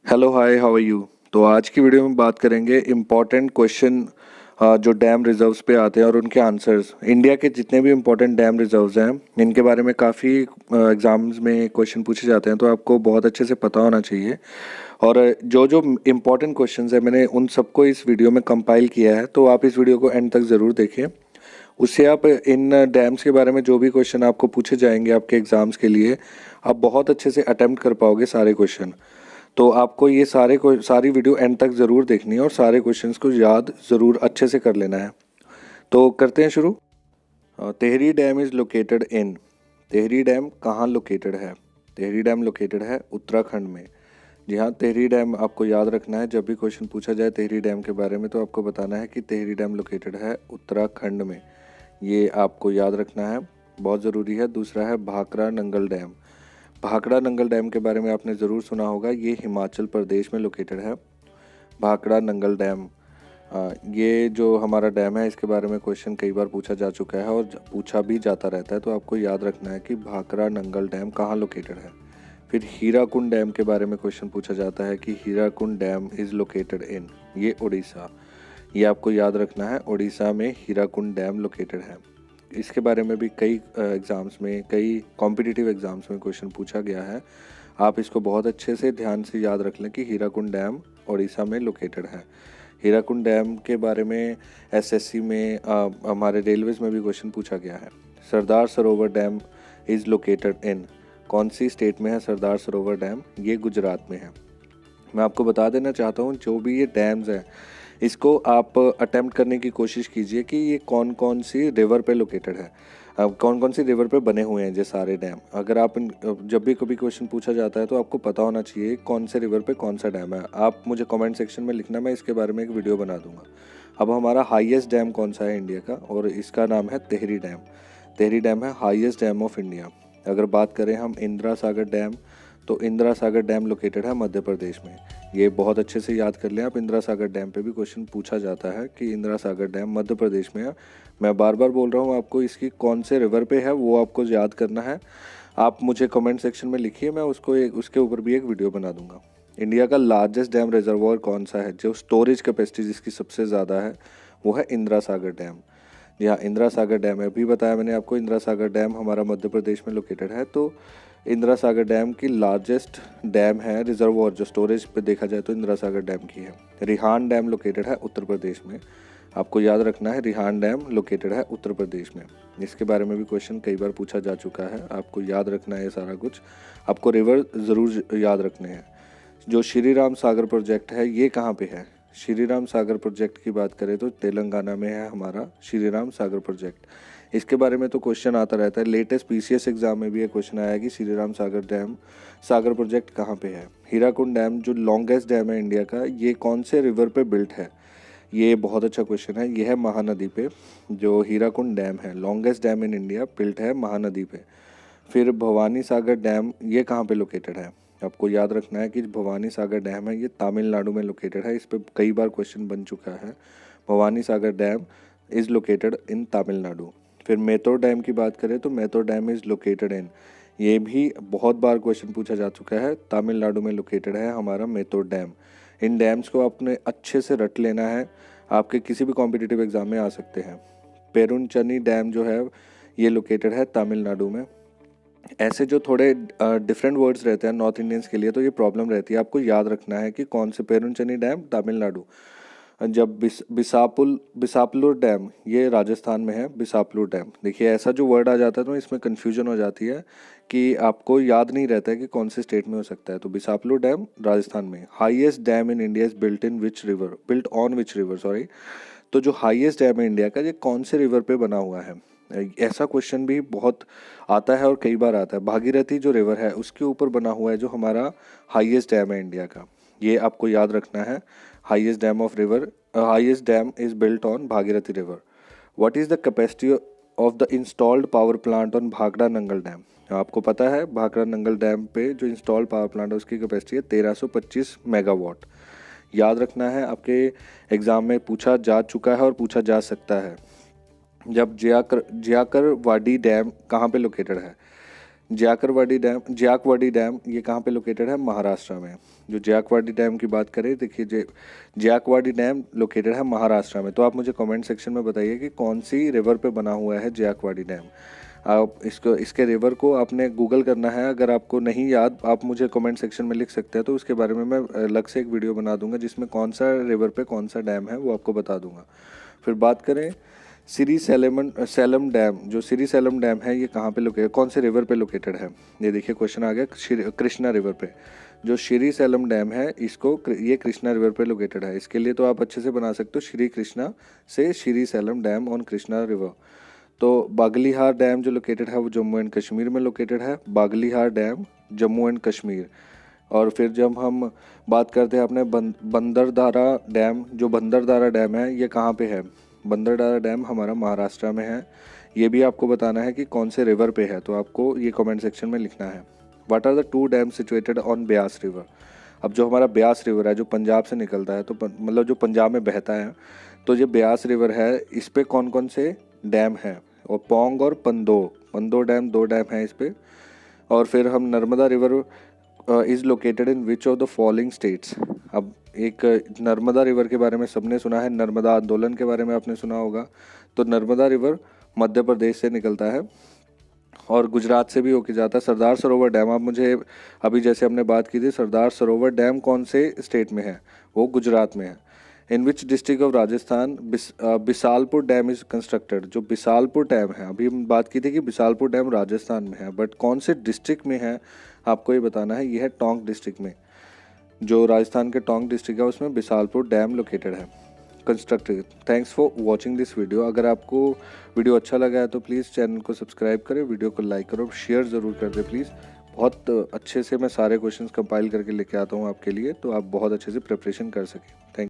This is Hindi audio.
Hello hi how are you. तो आज की वीडियो में बात करेंगे इम्पॉर्टेंट क्वेश्चन जो डैम रिजर्व्स पे आते हैं और उनके आंसर्स। इंडिया के जितने भी इम्पॉर्टेंट डैम रिजर्व्स हैं इनके बारे में काफ़ी एग्जाम्स में क्वेश्चन पूछे जाते हैं, तो आपको बहुत अच्छे से पता होना चाहिए। और जो जो इम्पॉर्टेंट क्वेश्चंस हैं मैंने उन सबको इस वीडियो में कंपाइल किया है, तो आप इस वीडियो को एंड तक ज़रूर देखें। उससे आप इन डैम्स के बारे में जो भी क्वेश्चन आपको पूछे जाएंगे आपके एग्ज़ाम्स के लिए, आप बहुत अच्छे से अटेम्प्ट कर पाओगे सारे क्वेश्चन। तो आपको ये सारी वीडियो एंड तक ज़रूर देखनी है और सारे क्वेश्चंस को याद ज़रूर अच्छे से कर लेना है। तो करते हैं शुरू। Tehri dam is located in. Tehri dam कहाँ लोकेटेड है? तेहरी डैम लोकेटेड है उत्तराखंड में। जी हाँ, तेहरी डैम आपको याद रखना है। जब भी क्वेश्चन पूछा जाए तेहरी डैम के बारे में तो आपको बताना है कि तेहरी डैम लोकेटेड है उत्तराखंड में। ये आपको याद रखना है, बहुत ज़रूरी है। दूसरा है भाखड़ा नंगल डैम। भाखड़ा नंगल डैम के बारे में आपने ज़रूर सुना होगा, ये हिमाचल प्रदेश में लोकेटेड है। भाखड़ा नंगल डैम, ये जो हमारा डैम है इसके बारे में क्वेश्चन कई बार पूछा जा चुका है और पूछा भी जाता रहता है, तो आपको याद रखना है कि भाखड़ा नंगल डैम कहाँ लोकेटेड है। फिर हीराकुंड डैम के बारे में क्वेश्चन पूछा जाता है कि Hirakud dam is located in, ये उड़ीसा। ये आपको याद रखना है, उड़ीसा में हीराकुंड डैम लोकेटेड है। इसके बारे में भी कई एग्ज़ाम्स में, कई कॉम्पिटिटिव एग्ज़ाम्स में क्वेश्चन पूछा गया है। आप इसको बहुत अच्छे से ध्यान से याद रख लें कि हीराकुंड डैम उड़ीसा में लोकेटेड है। हीराकुंड डैम के बारे में एसएससी में, हमारे रेलवेज़ में भी क्वेश्चन पूछा गया है। Sardar Sarovar dam is located इन, कौन सी स्टेट में है सरदार सरोवर डैम? ये गुजरात में है। मैं आपको बता देना चाहता हूँ, जो भी ये डैम्स हैं इसको आप अटेम्प्ट करने की कोशिश कीजिए कि ये कौन कौन सी रिवर पे लोकेटेड है, कौन कौन सी रिवर पे बने हुए हैं ये सारे डैम। अगर आप जब भी कभी क्वेश्चन पूछा जाता है तो आपको पता होना चाहिए कौन से रिवर पे कौन सा डैम है। आप मुझे कमेंट सेक्शन में लिखना, मैं इसके बारे में एक वीडियो बना दूंगा। अब हमारा हाईएस्ट डैम कौन सा है इंडिया का, और इसका नाम है तेहरी डैम। तेहरी डैम है हाईएस्ट डैम ऑफ इंडिया। अगर बात करें हम इंदिरा सागर डैम, तो इंदिरा सागर डैम लोकेटेड है मध्य प्रदेश में। ये बहुत अच्छे से याद कर लें आप, इंदिरा सागर डैम पे भी क्वेश्चन पूछा जाता है कि इंदिरा सागर डैम मध्य प्रदेश में है। मैं बार बार बोल रहा हूँ आपको, इसकी कौन से रिवर पे है वो आपको याद करना है। आप मुझे कमेंट सेक्शन में लिखिए, मैं उसके ऊपर भी एक वीडियो बना दूंगा। इंडिया का लार्जेस्ट डैम रिजर्वॉयर कौन सा है, जो स्टोरेज कैपेसिटी जिसकी सबसे ज़्यादा है, वो है इंदिरा सागर डैम। जी हाँ, इंदिरा सागर डैम है। अभी बताया मैंने आपको, इंदिरा सागर डैम हमारा मध्य प्रदेश में लोकेटेड है। तो इंदिरा सागर डैम की लार्जेस्ट डैम है रिजर्वॉयर, जो स्टोरेज पे देखा जाए तो इंदिरा सागर डैम की है। रिहान डैम लोकेटेड है उत्तर प्रदेश में। आपको याद रखना है, रिहान डैम लोकेटेड है उत्तर प्रदेश में। इसके बारे में भी क्वेश्चन कई बार पूछा जा चुका है, आपको याद रखना है सारा कुछ। आपको रिवर ज़रूर याद रखने हैं। जो श्री राम सागर प्रोजेक्ट है ये कहाँ पे है? श्री राम सागर प्रोजेक्ट की बात करें तो तेलंगाना में है हमारा श्री राम सागर प्रोजेक्ट। इसके बारे में तो क्वेश्चन आता रहता है, लेटेस्ट पीसीएस एग्जाम में भी ये क्वेश्चन आया कि श्री राम सागर डैम, सागर प्रोजेक्ट कहाँ पे है। हीराकुंड डैम जो लॉन्गेस्ट डैम है इंडिया का, ये कौन से रिवर पे बिल्ट है? ये बहुत अच्छा क्वेश्चन है। ये है महानदी पे। जो हीराकुंड डैम है, longest dam in India, built है महानदी पे। फिर भवानी सागर डैम, ये कहाँ पे लोकेटेड है? आपको याद रखना है कि भवानी सागर डैम है ये तमिलनाडु में लोकेटेड है। इस पर कई बार क्वेश्चन बन चुका है। Bhavani Sagar dam is located in Tamil Nadu. फिर मेतोर डैम की बात करें तो Mettur dam is located in, ये भी बहुत बार क्वेश्चन पूछा जा चुका है, तमिलनाडु में लोकेटेड है हमारा मेतोर डैम। इन डैम्स को आपने अच्छे से रट लेना है, आपके किसी भी कॉम्पिटिटिव एग्जाम में आ सकते हैं। पेरुनचनी डैम जो है ये लोकेटेड है तमिलनाडु में। ऐसे जो थोड़े डिफरेंट वर्ड्स रहते हैं नॉर्थ इंडियंस के लिए, तो ये प्रॉब्लम रहती है, आपको याद रखना है कि कौन से। पेरुनचनी डैम तमिलनाडु। जब बिसापुलुर डैम ये राजस्थान में है। बिसापुलुर डैम, देखिए ऐसा जो वर्ड आ जाता है तो इसमें कन्फ्यूजन हो जाती है कि आपको याद नहीं रहता है कि कौन से स्टेट में हो सकता है। तो बिसापुलुर डैम राजस्थान में। Highest dam in India is built on which river, sorry. तो जो हाईएस्ट डैम है इंडिया का, ये कौन से रिवर पे बना हुआ है? ऐसा क्वेश्चन भी बहुत आता है और कई बार आता है। भागीरथी जो रिवर है उसके ऊपर बना हुआ है जो हमारा हाईएस्ट डैम है इंडिया का, ये आपको याद रखना है। Highest dam is built on Bhagirathi river. What is the capacity of the installed power plant on Bhakra Nangal dam? आपको पता है भाखड़ा नंगल डैम पे जो इंस्टॉल्ड पावर प्लांट है उसकी कैपेसिटी है 1325 मेगावाट। याद रखना है, आपके एग्जाम में पूछा जा चुका है और पूछा जा सकता है। जब जियाकर वाडी डैम कहाँ पे लोकेटेड है? जायकवाड़ी डैम ये कहाँ पे लोकेटेड है? महाराष्ट्र में। जो जायकवाड़ी डैम की बात करें, देखिए जायकवाड़ी डैम लोकेटेड है महाराष्ट्र में। तो आप मुझे कमेंट सेक्शन में बताइए कि कौन सी रिवर पे बना हुआ है जायकवाड़ी डैम। आप इसके रिवर को आपने गूगल करना है। अगर आपको नहीं याद, आप मुझे कमेंट सेक्शन में लिख सकते हैं, तो उसके बारे में मैं अलग से एक वीडियो बना दूंगा जिसमें कौन सा रिवर पे कौन सा डैम है वो आपको बता दूंगा। फिर बात करें श्री सैलम डैम। जो श्री सैलम डैम है ये कहाँ पे लोकेटेड, कौन से रिवर पे लोकेटेड है? ये देखिए क्वेश्चन आ गया कृष्णा रिवर पे। जो श्री सैलम डैम है ये कृष्णा रिवर पे लोकेटेड है। इसके लिए तो आप अच्छे से बना सकते हो श्री कृष्णा से Shri slam dam on Krishna river. तो बागलीहार डैम जो लोकेटेड है वो जम्मू एंड कश्मीर में लोकेटेड है। Baglihar dam Jammu and Kashmir. और फिर जब हम बात करते हैं अपने बंदरदारा डैम, जो बंदरदारा डैम है ये कहाँ पे है? बंदरदारा डैम हमारा महाराष्ट्र में है। ये भी आपको बताना है कि कौन से रिवर पे है, तो आपको ये कमेंट सेक्शन में लिखना है। What are the 2 dam situated on Beas river? अब जो हमारा ब्यास रिवर है जो पंजाब से निकलता है, तो मतलब जो पंजाब में बहता है, तो ये ब्यास रिवर है, इस पे कौन कौन से डैम हैं? और पोंग और पंदो डैम, 2 डैम हैं इस पे। और फिर हम Narmada river is located in which of the following states? अब एक नर्मदा रिवर के बारे में सबने सुना है, नर्मदा आंदोलन के बारे में आपने सुना होगा। तो नर्मदा रिवर मध्य प्रदेश से निकलता है और गुजरात से भी होके जाता है। सरदार सरोवर डैम, आप मुझे अभी जैसे हमने बात की थी, सरदार सरोवर डैम कौन से स्टेट में है? वो गुजरात में है। In which district of Rajasthan Bisalpur dam is constructed? जो बिसालपुर डैम है, अभी हम बात की थी कि बिसालपुर डैम राजस्थान में है, बट कौन से डिस्ट्रिक्ट में है आपको ये बताना है। ये है टोंक डिस्ट्रिक्ट में। जो राजस्थान के टोंक डिस्ट्रिक्ट है उसमें बिसालपुर डैम लोकेटेड है, constructed. Thanks for watching this video. अगर आपको वीडियो अच्छा लगा है तो प्लीज़ चैनल को सब्सक्राइब करें, वीडियो को लाइक करो, शेयर ज़रूर कर दें प्लीज़। बहुत अच्छे से मैं सारे क्वेश्चंस कंपाइल करके लेके आता हूँ आपके लिए, तो आप बहुत अच्छे से प्रिपरेशन कर सकें। थैंक